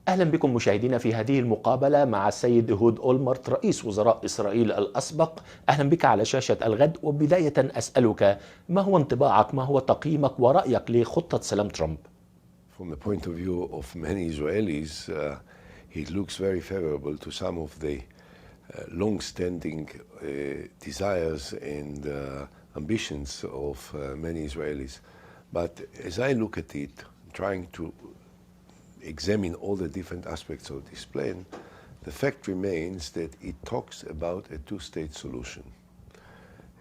أهلا بكم مشاهدينا في هذه المقابلة مع السيد إيهود أولمرت رئيس وزراء إسرائيل الأسبق. أهلا بك على شاشة الغد. وبداية أسألك، ما هو انطباعك، ما هو تقييمك ورأيك لخطة سلام ترامب؟ From the point of view of many Israelis, it looks very favorable to some of the long-standing desires and ambitions of many Israelis. But as I look at it, trying to examine all the different aspects of this plan, the fact remains that it talks about a two-state solution.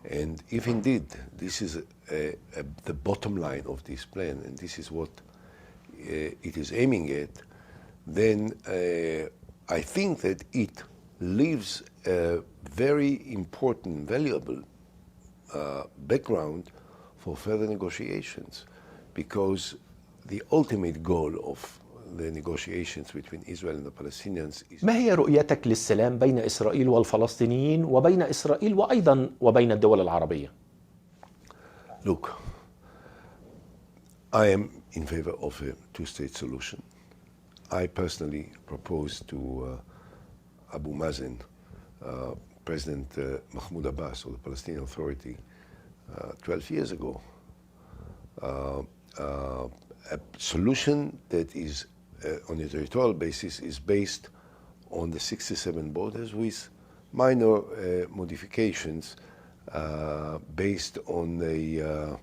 And if indeed this is the bottom line of this plan, and this is what it is aiming at, then I think that it leaves a very important, valuable background for further negotiations, because the ultimate goal of the negotiations between Israel and the Palestinians is... ما هي رؤيتك للسلام بين إسرائيل والفلسطينيين وبين إسرائيل وأيضا وبين الدول العربية؟ Look, I am in favor of a two-state solution. I personally proposed to Abu Mazen, President Mahmoud Abbas of the Palestinian Authority 12 years ago, a solution that is on a territorial basis is based on the 67 borders with minor modifications based on the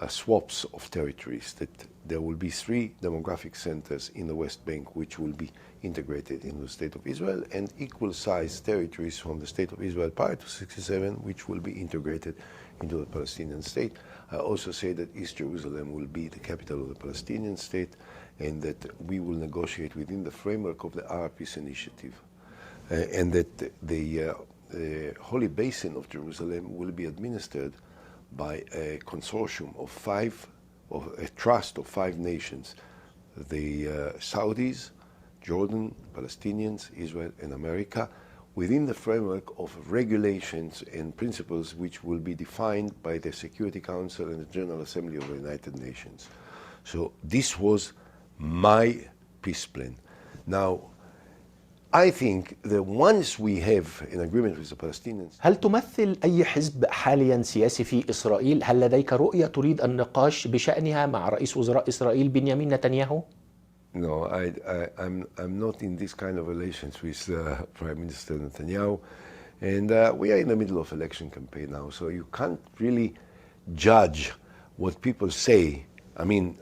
swaps of territories, that there will be 3 demographic centers in the West Bank which will be integrated into the State of Israel, and equal-sized territories from the State of Israel prior to 67 which will be integrated into the Palestinian state. I also say that East Jerusalem will be the capital of the Palestinian state, and that we will negotiate within the framework of the Arab Peace Initiative, and that the Holy Basin of Jerusalem will be administered by a consortium of a trust of 5 nations: the Saudis, Jordan, Palestinians, Israel, and America, within the framework of regulations and principles which will be defined by the Security Council and the General Assembly of the United Nations. So this was my peace plan. Now, I think that once we have an agreement with the Palestinians... هل تمثل أي حزب حاليا سياسي في إسرائيل؟ هل لديك رؤية تريد النقاش بشأنها مع رئيس وزراء إسرائيل بنيامين نتنياهو؟ No, I'm not in this kind of relations with Prime Minister Netanyahu, and we are in the middle of election campaign now, so you can't really judge what people say, I mean,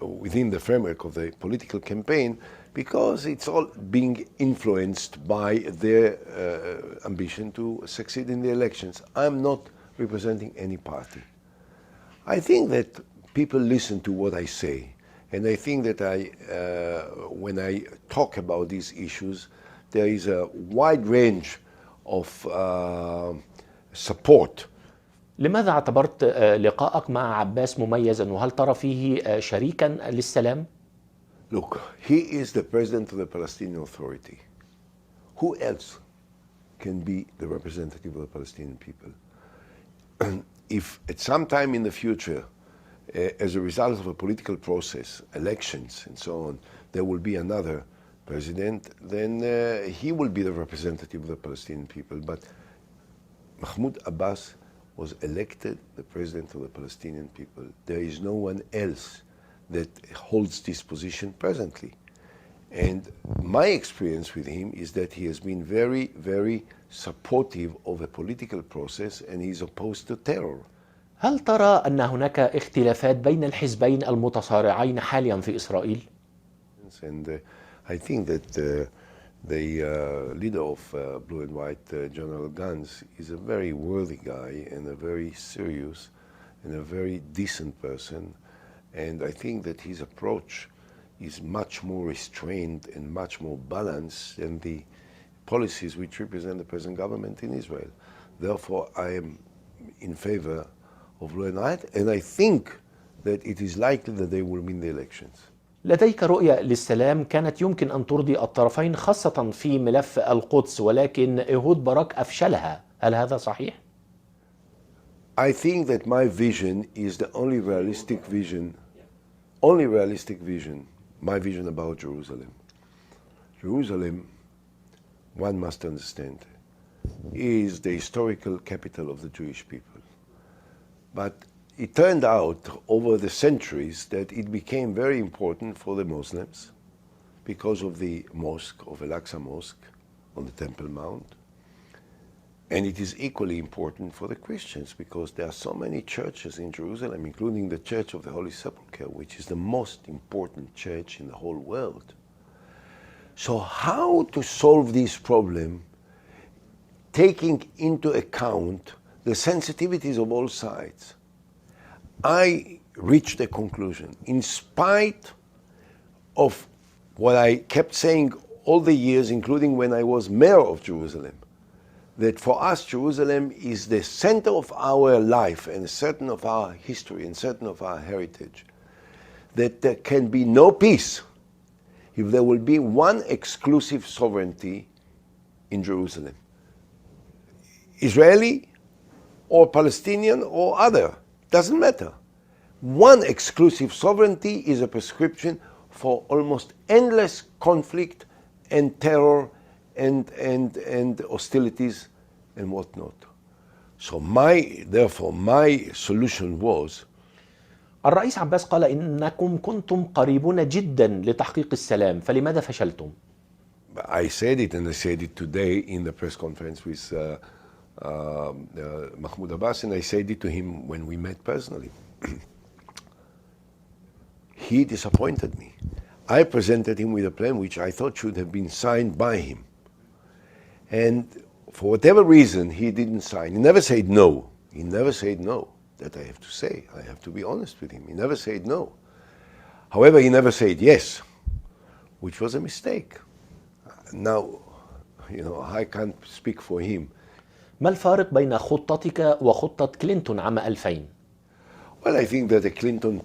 within the framework of the political campaign, because it's all being influenced by their ambition to succeed in the elections. I'm not representing any party. I think that people listen to what I say. And I think that when I talk about these issues, there is a wide range of support. لماذا اعتبرت لقائك مع عباس مميزا، وهل ترى فيه شريكا للسلام؟ Look, he is the president of the Palestinian Authority. Who else can be the representative of the Palestinian people? If at some time in the future, as a result of a political process, elections and so on, there will be another president, then he will be the representative of the Palestinian people. But Mahmoud Abbas was elected the president of the Palestinian people. There is no one else that holds this position presently. And my experience with him is that he has been very, very supportive of a political process, and he's opposed to terror. هل ترى أن هناك اختلافات بين الحزبين المتصارعين حاليا في إسرائيل؟ And I think that the leader of Blue and White, General Gantz, is a very worthy guy and a very serious and a very decent person. And I think that his approach is much more restrained and much more balanced than the policies which represent the present government in Israel. Therefore, I am in favor of Blue and White, and I think that it is likely that they will win the elections. لديك رؤية للسلام كانت يمكن أن ترضي الطرفين، خاصة في ملف القدس، ولكن إيهود باراك أفشلها، هل هذا صحيح؟ I think that my vision is the only realistic vision my vision about Jerusalem. Jerusalem, one must understand, is the historical capital of the Jewish people. But it turned out over the centuries that it became very important for the Muslims because of the mosque, of Al-Aqsa Mosque on the Temple Mount. And it is equally important for the Christians because there are so many churches in Jerusalem, including the Church of the Holy Sepulchre, which is the most important church in the whole world. So how to solve this problem, taking into account the sensitivities of all sides? I reached a conclusion, in spite of what I kept saying all the years, including when I was mayor of Jerusalem, that for us Jerusalem is the center of our life and certain of our history and certain of our heritage, that there can be no peace if there will be one exclusive sovereignty in Jerusalem. Israeli or Palestinian or other, doesn't matter. One exclusive sovereignty is a prescription for almost endless conflict and terror and hostilities and whatnot. So therefore my solution was, الرئيس عباس قال إنكم كنتم قريبون جدا لتحقيق السلام، فلماذا فشلتم؟ I said it and I said it today in the press conference with Mahmoud Abbas, and I said it to him when we met personally. He disappointed me. I presented him with a plan which I thought should have been signed by him. And for whatever reason, he didn't sign. He never said no. He never said no. That I have to say. I have to be honest with him. He never said no. However, he never said yes, which was a mistake. Now, I can't speak for him. ما الفارق بين خطتك وخطة كلينتون عام 2000؟ Well, I think that the Clinton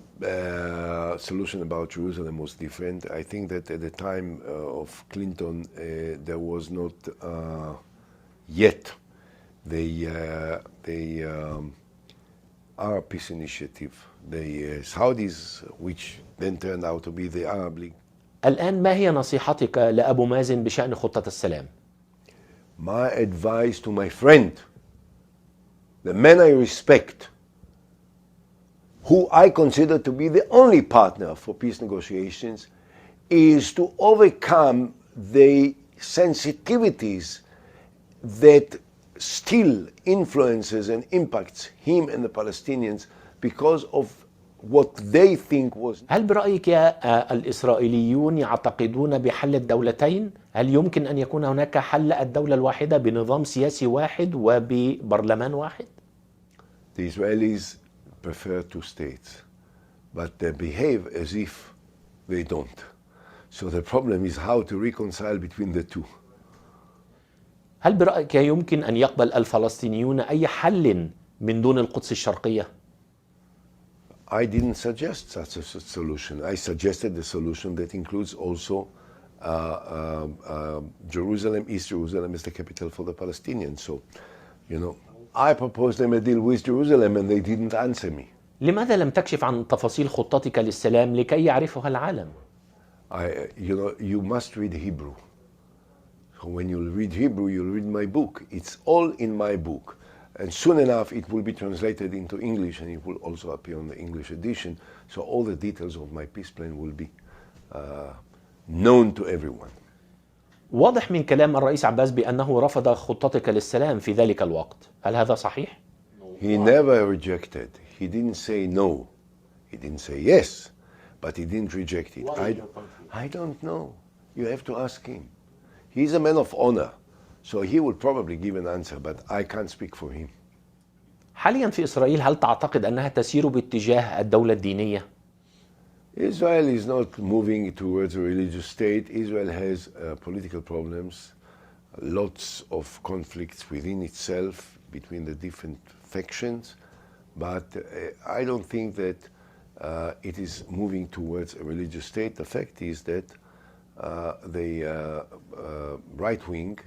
solution about Jerusalem was different. I think that at the time of Clinton, there was not yet the Arab Peace Initiative, the Saudis, which then turned out to be the Arab League. الآن ما هي نصيحتك لأبو مازن بشأن خطة السلام؟ My advice to my friend, the man I respect, who I consider to be the only partner for peace negotiations, is to overcome the sensitivities that still influences and impacts him and the Palestinians because of what they think was. هل برأيك الإسرائيليون يعتقدون بحل الدولتين؟ هل يمكن أن يكون هناك حل الدولة الواحدة بنظام سياسي واحد وببرلمان واحد؟ The Israelis prefer two states, but they behave as if they don't. So the problem is how to reconcile between the two. هل برأيك يمكن أن يقبل الفلسطينيون أي حل من دون القدس الشرقية؟ I didn't suggest such a solution. I suggested a solution that includes also Jerusalem, East Jerusalem is the capital for the Palestinians. So, I proposed them a deal with Jerusalem and they didn't answer me. لماذا لم تكشف عن تفاصيل خطتك للسلام لكي يعرفها العالم؟ You must read Hebrew. So when you read Hebrew, you'll read my book. It's all in my book. And soon enough, it will be translated into English and it will also appear on the English edition. So all the details of my peace plan will be known to everyone. واضح من كلام الرئيس عباس بأنه رفض خطتك للسلام في ذلك الوقت. هل هذا صحيح؟ He never rejected. He didn't say no. He didn't say yes, but he didn't reject it. I don't know. You have to ask him. He's a man of honor. So he will probably give an answer, but I can't speak for him. حاليا في إسرائيل هل تعتقد أنها تسير باتجاه الدولة الدينية؟ Israel is not moving towards a religious state. Israel has political problems, lots of conflicts within itself between the different factions, but I don't think that it is moving towards a religious state. The fact is that the right wing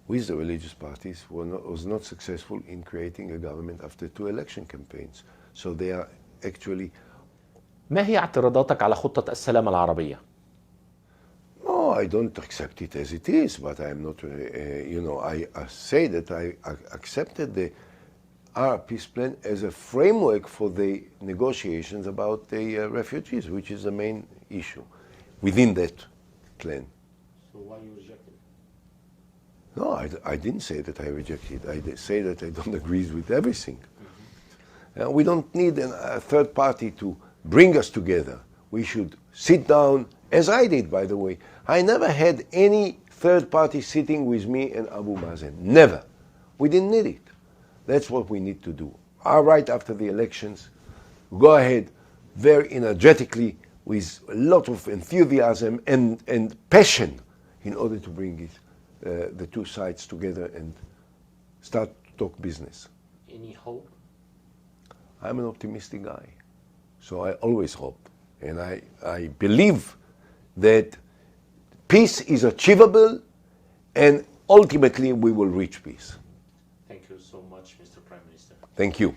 with the religious parties was not successful in creating a government after 2 election campaigns. So they are actually. ما هي اعتراضاتك على خطة السلام العربية؟ I don't accept it as it is, but I'm not, I say that I accepted our peace plan as a framework for the negotiations about the refugees, which is the main issue within that plan. So why you rejected it? No, I didn't say that I rejected it. I say that I don't agree with everything. Mm-hmm. We don't need a third party to bring us together. We should sit down, as I did, by the way. I never had any third party sitting with me and Abu Mazen. Never. We didn't need it. That's what we need to do. Right after the elections, go ahead very energetically with a lot of enthusiasm and passion in order to bring the two sides together and start to talk business. Any hope? I'm an optimistic guy, so I always hope. And I believe that peace is achievable and ultimately we will reach peace. Thank you so much, Mr. Prime Minister. Thank you.